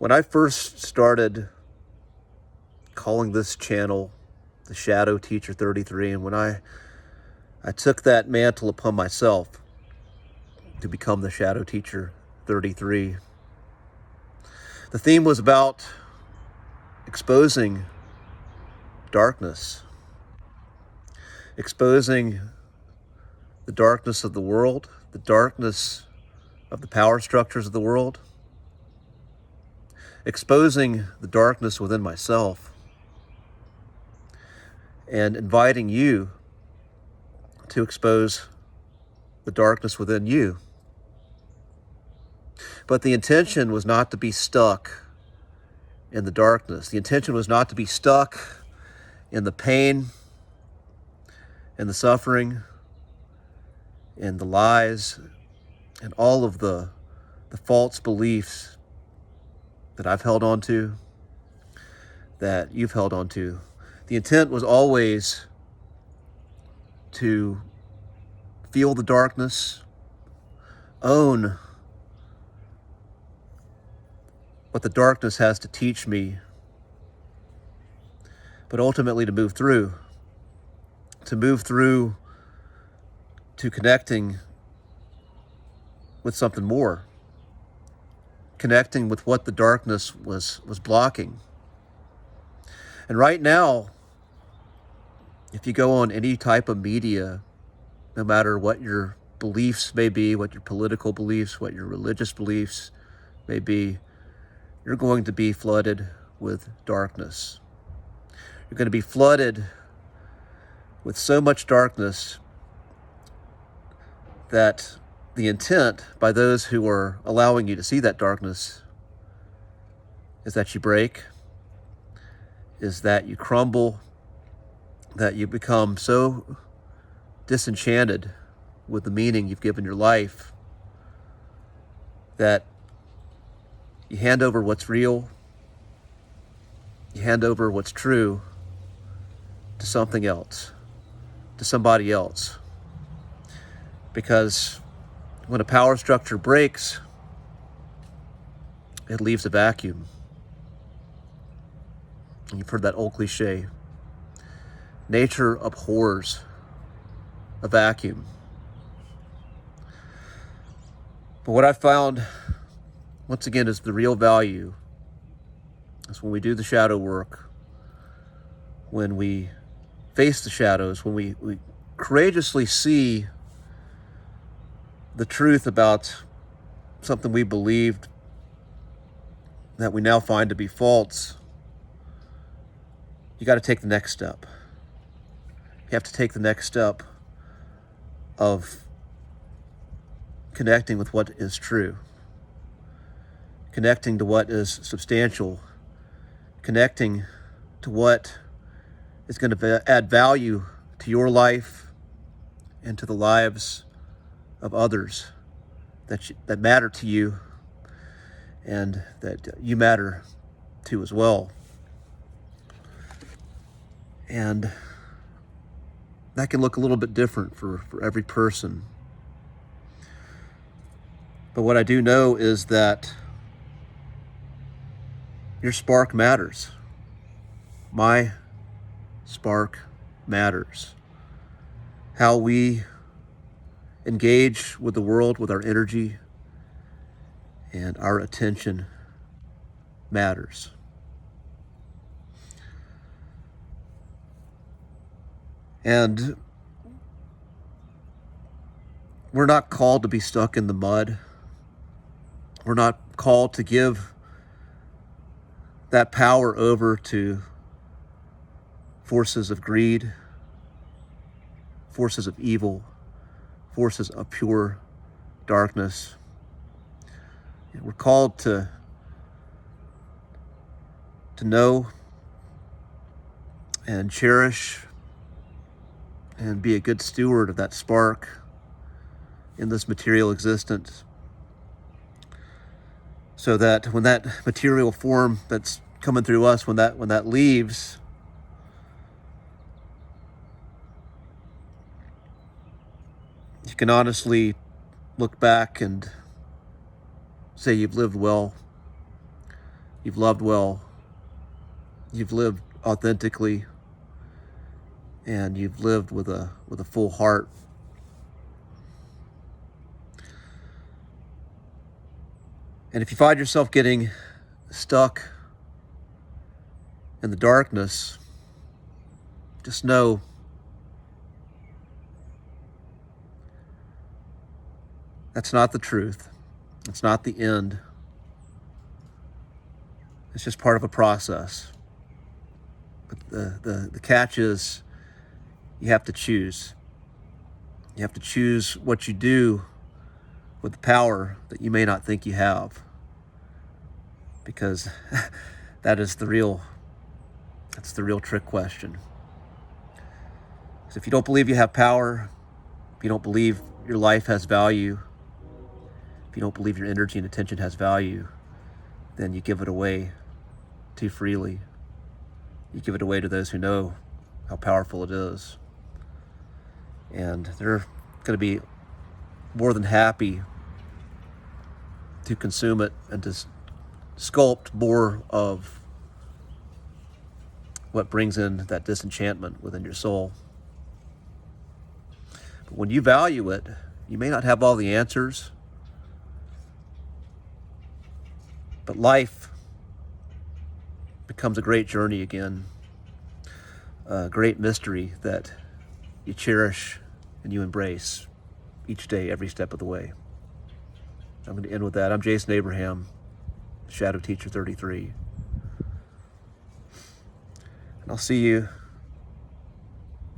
When I first started calling this channel the Shadow Teacher 33, and when I took that mantle upon myself to become the Shadow Teacher 33, the theme was about exposing darkness, exposing the darkness of the world, the darkness of the power structures of the world, exposing the darkness within myself, and inviting you to expose the darkness within you. But the intention was not to be stuck in the darkness. The intention was not to be stuck in the pain and the suffering and the lies and all of the false beliefs that I've held on to, that you've held on to. The intent was always to feel the darkness, own what the darkness has to teach me, but ultimately to move through to connecting with something more, connecting with what the darkness was blocking. And right now, if you go on any type of media, no matter what your beliefs may be, what your political beliefs, what your religious beliefs may be, you're going to be flooded with darkness. You're going to be flooded with so much darkness that the intent by those who are allowing you to see that darkness is that you break, is that you crumble, that you become so disenchanted with the meaning you've given your life that you hand over what's real, you hand over what's true to something else, to somebody else. Because when a power structure breaks, it leaves a vacuum. And you've heard that old cliche. Nature abhors a vacuum. But what I found, once again, is the real value is when we do the shadow work, when we face the shadows, when we courageously see the truth about something we believed that we now find to be false. You got to take the next step. You have to take the next step of connecting with what is true, connecting to what is substantial, connecting to what is going to add value to your life and to the lives of others that matter to you and that you matter to as well. And that can look a little bit different for every person. But what I do know is that your spark matters. My spark matters. How we engage with the world with our energy and our attention matters. And we're not called to be stuck in the mud. We're not called to give that power over to forces of greed, forces of evil, forces of pure darkness. We're called to know and cherish and be a good steward of that spark in this material existence, so that when that material form that's coming through us, when that leaves, you can honestly look back and say you've lived well, You've loved well. You've lived authentically. And you've lived with a full heart. And if you find yourself getting stuck in the darkness, just know that's not the truth. It's not the end. It's just part of a process. But the catch is you have to choose. You have to choose what you do with the power that you may not think you have. Because that's the real trick question. So if you don't believe you have power, if you don't believe your life has value, if you don't believe your energy and attention has value, then you give it away too freely. You give it away to those who know how powerful it is. And they're going to be more than happy to consume it and to sculpt more of what brings in that disenchantment within your soul. But when you value it, you may not have all the answers, but life becomes a great journey again, a great mystery that you cherish and you embrace each day, every step of the way. I'm going to end with that. I'm Jason Abraham, Shadow Teacher 33. And I'll see you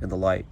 in the light.